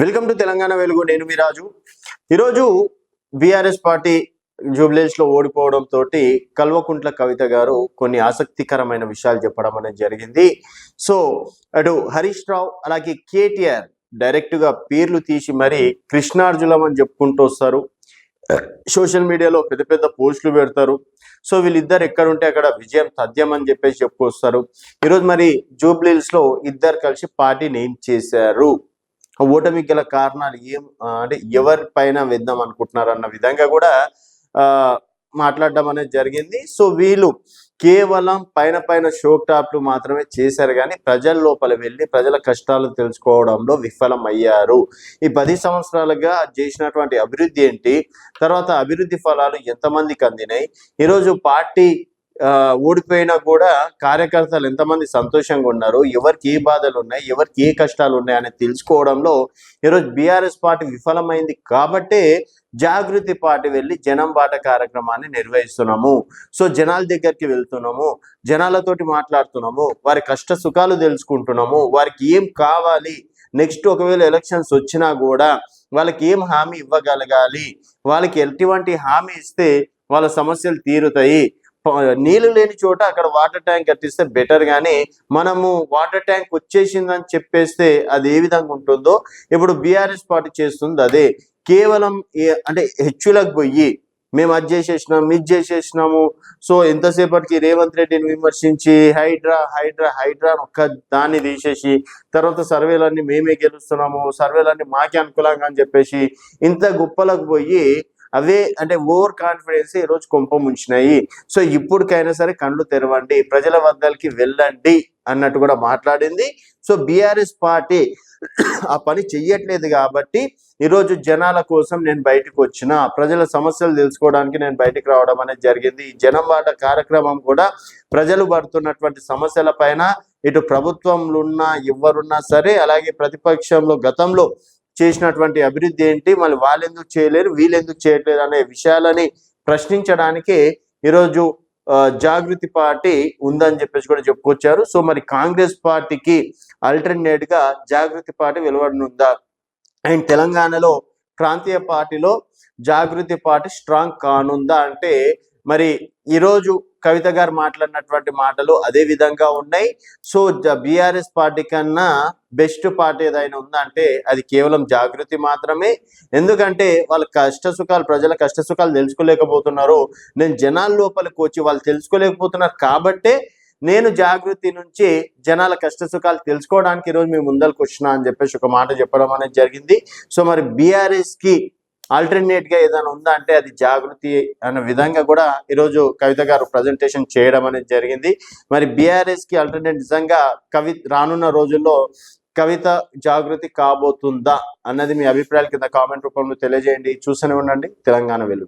Welcome to Telangana వెలుగు. నేను మీ రాజు. ఈరోజు బీఆర్ఎస్ పార్టీ జూబ్లీస్ లో ఓడిపోవడం తోటి కల్వకుంట్ల కవిత గారు కొన్ని ఆసక్తికరమైన విషయాలు చెప్పడం అనేది జరిగింది. సో అటు హరీష్ రావు అలాగే కేటీఆర్ డైరెక్ట్ గా పేర్లు తీసి మరి కృష్ణార్జునం అని చెప్పుకుంటూ వస్తారు. సోషల్ మీడియాలో పెద్ద పెద్ద పోస్టులు పెడతారు. సో వీళ్ళిద్దరు ఎక్కడుంటే అక్కడ విజయం తథ్యం అని చెప్పేసి చెప్పుకొస్తారు. ఈరోజు మరి జూబ్లీస్ లో ఇద్దరు కలిసి పార్టీని ఏం చేశారు, ఓటమికి గల కారణాలు ఏం, అంటే ఎవరి పైన వేద్దాం అనుకుంటున్నారు అన్న విధంగా కూడా మాట్లాడడం అనేది జరిగింది. సో వీళ్ళు కేవలం పైన పైన షో టాప్లు మాత్రమే చేశారు, కానీ ప్రజల లోపల వెళ్ళి ప్రజల కష్టాలు తెలుసుకోవడంలో విఫలం అయ్యారు. ఈ 10 సంవత్సరాలుగా చేసినటువంటి అభివృద్ధి ఏంటి, తర్వాత అభివృద్ధి ఫలాలు ఎంతమందికి అందినాయి, ఈరోజు పార్టీ ఓడిపోయినా కూడా కార్యకర్తలు ఎంతమంది సంతోషంగా ఉన్నారు, ఎవరికి ఏ బాధలు ఉన్నాయి, ఎవరికి ఏ కష్టాలు ఉన్నాయి అనేది తెలుసుకోవడంలో ఈరోజు బీఆర్ఎస్ పార్టీ విఫలమైంది. కాబట్టే జాగృతి పార్టీ వెళ్ళి జనం బాట కార్యక్రమాన్ని నిర్వహిస్తున్నాము. సో జనాల దగ్గరికి వెళ్తున్నాము, జనాలతోటి మాట్లాడుతున్నాము, వారి కష్ట సుఖాలు తెలుసుకుంటున్నాము, వారికి ఏం కావాలి, నెక్స్ట్ ఒకవేళ ఎలక్షన్స్ వచ్చినా కూడా వాళ్ళకి ఏం హామీ ఇవ్వగలగాలి, వాళ్ళకి ఎటువంటి హామీ ఇస్తే వాళ్ళ సమస్యలు తీరుతాయి. నీళ్లు లేని చోట అక్కడ వాటర్ ట్యాంక్ కట్టిస్తే బెటర్, కానీ మనము వాటర్ ట్యాంక్ వచ్చేసిందని చెప్పేస్తే అది ఏ విధంగా ఉంటుందో ఇప్పుడు బీఆర్ఎస్ పార్టీ చేస్తుంది అదే. కేవలం అంటే హెచ్చులకు పోయి మేము అది చేసేసినాం ఇది చేసేసినాము, సో ఎంతసేపటికి రేవంత్ రెడ్డిని విమర్శించి హైడ్రా హైడ్రా హైడ్రా ఒక్క దాన్ని తీసేసి తర్వాత సర్వేలన్నీ మేమే గెలుస్తున్నాము, సర్వేలన్నీ మాకే అనుకూలంగా అని చెప్పేసి ఇంత గొప్పలకు పోయి అవే అంటే ఓవర్ కాన్ఫిడెన్స్ ఈరోజు కొంప ముంచినాయి. సో ఇప్పటికైనా సరే కళ్ళు తెరవండి, ప్రజల వద్దలకి వెళ్ళండి అన్నట్టు కూడా మాట్లాడింది. సో బీఆర్ఎస్ పార్టీ ఆ పని చెయ్యట్లేదు కాబట్టి ఈరోజు జనాల కోసం నేను బయటకు వచ్చిన, ప్రజల సమస్యలు తెలుసుకోవడానికి నేను బయటకు రావడం అనేది జరిగింది. ఈ జనం బాట కార్యక్రమం కూడా ప్రజలు పడుతున్నటువంటి సమస్యల పైన ఇటు ప్రభుత్వంలో ఉన్నా ఎవరున్నా సరే, అలాగే ప్రతిపక్షంలో గతంలో చేసినటువంటి అభివృద్ధి ఏంటి, మళ్ళీ వాళ్ళు ఎందుకు చేయలేరు వీళ్ళు ఎందుకు చేయట్లేదు అనే విషయాలని ప్రశ్నించడానికే ఈరోజు జాగృతి పార్టీ ఉందని చెప్పేసి కూడా చెప్పుకొచ్చారు. సో మరి కాంగ్రెస్ పార్టీకి ఆల్టర్నేట్ గా జాగృతి పార్టీ వెలువడనుందా, అండ్ తెలంగాణలో ప్రాంతీయ పార్టీలో జాగృతి పార్టీ స్ట్రాంగ్ కానుందా అంటే మరి ఈరోజు కవిత గారు మాట్లాడినటువంటి మాటలు అదే విధంగా ఉన్నాయి. సో బీఆర్ఎస్ పార్టీ కన్నా బెస్ట్ పార్టీ ఏదైనా ఉందా అంటే అది కేవలం జాగృతి మాత్రమే. ఎందుకంటే వాళ్ళ కష్ట సుఖాలు, ప్రజల కష్ట సుఖాలు తెలుసుకోలేకపోతున్నారు. నేను జనాల లోపలికి వచ్చి వాళ్ళు తెలుసుకోలేకపోతున్నారు కాబట్టే నేను జాగృతి నుంచి జనాల కష్ట సుఖాలు తెలుసుకోవడానికి ఈరోజు మేము ముందరకు వచ్చినా అని చెప్పేసి ఒక మాట చెప్పడం అనేది జరిగింది. సో మరి బీఆర్ఎస్ కి ఆల్టర్నేట్ గా ఏదైనా ఉందా అంటే అది జాగృతి అనే విధంగా కూడా ఈరోజు కవిత గారు ప్రజెంటేషన్ చేయడం అనేది జరిగింది. మరి బీఆర్ఎస్ కి ఆల్టర్నేట్ నిజంగా రానున్న రోజుల్లో కవిత జాగృతి కాబోతుందా అన్నది మీ అభిప్రాయాల కింద కామెంట్ రూపంలో తెలియజేయండి. చూస్తూనే ఉండండి తెలంగాణ వెలుగు.